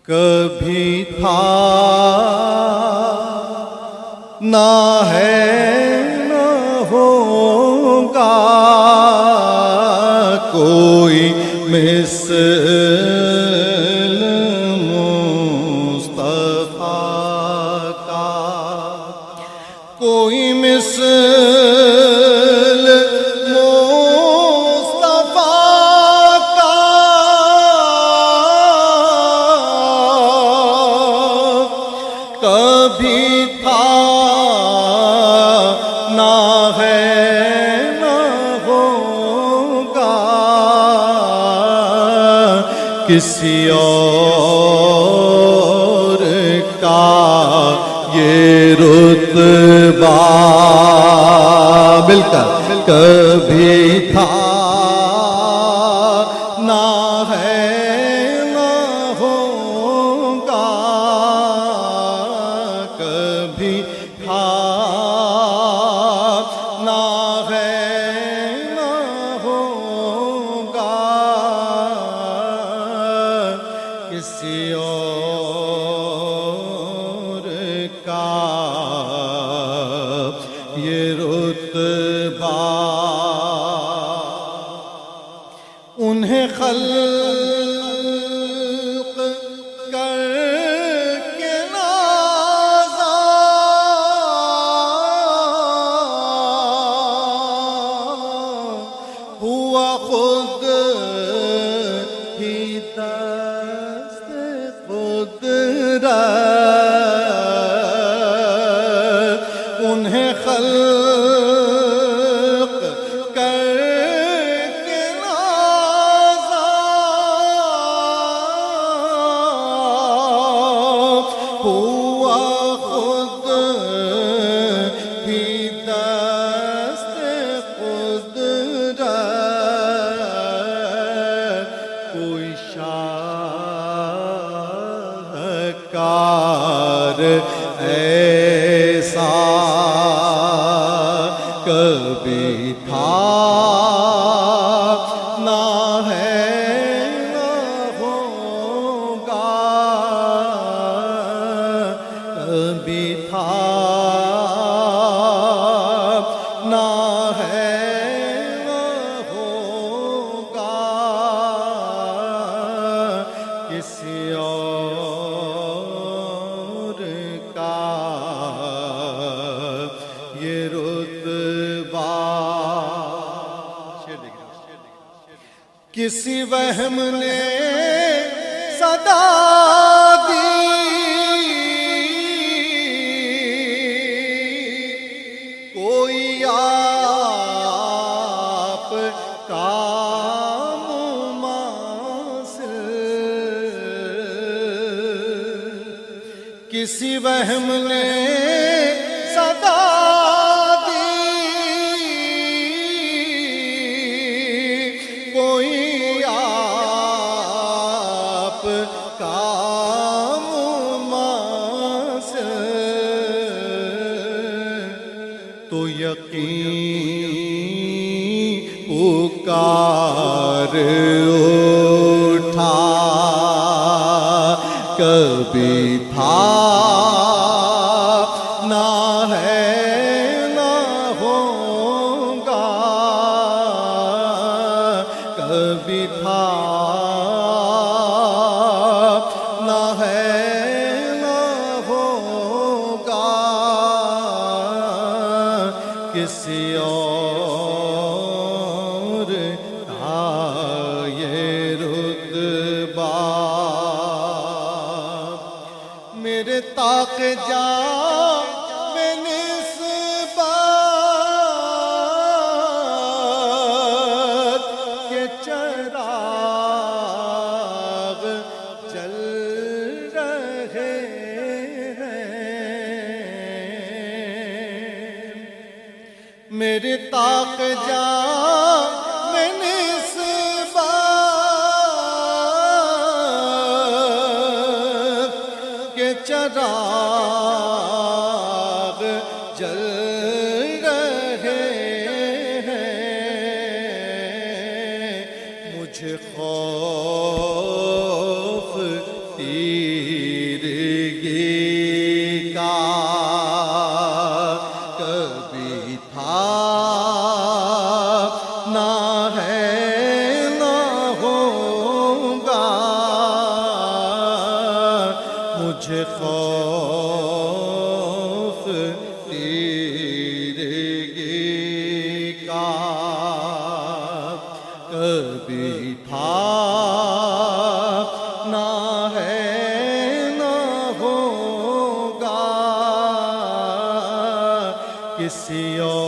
کبھی تھا نہ ہے نہ ہوگا کوئی مثل مصطفیٰ کا، کوئی مثل مصطفیٰ کا کبھی تھا نہ ہے نہ ہوگا کسی اور کا یہ رتبہ مل کر کبھی تھا نہ ہے نہ ہوگا کبھی تھا نہ ہے نہ ہوگا کسی اور کا یہ رتبہ انہیں خلق کر کے نازا ہوا خود ہی دست قدرت انہیں خلق کر کے نازا ہوا خود ہی دست قدرت کوئی شاہکار ایسا کبھی تھا نہ ہے نہ ہوگا کبھی تھا نہ ہے نہ ہوگا کسی اور کا یہ رتبہ کسی وہم نے صدا دی کوئی آپ کا مماثل کسی وہم نے صدا دی کوئی آپ کا مماثل تو یقین پکار اٹھا کبھی تھا نہ ہے نہ ہوگا کبھی تھا نہ ہے نہ ہوگا کسی اور کا یہ رتبہ میرے طاق جا بے نسبت کے چراغ جل رہے ہیں میرے طاق جا بے نسبت کے چراغ جل رہے ہیں، مجھے خوف تیرگی کا کبھی تھا نہ ہے نہ ہوگا، مجھے خوف تیرگی کا کبھی تھا نہ ہے نہ ہوگا، کسی اور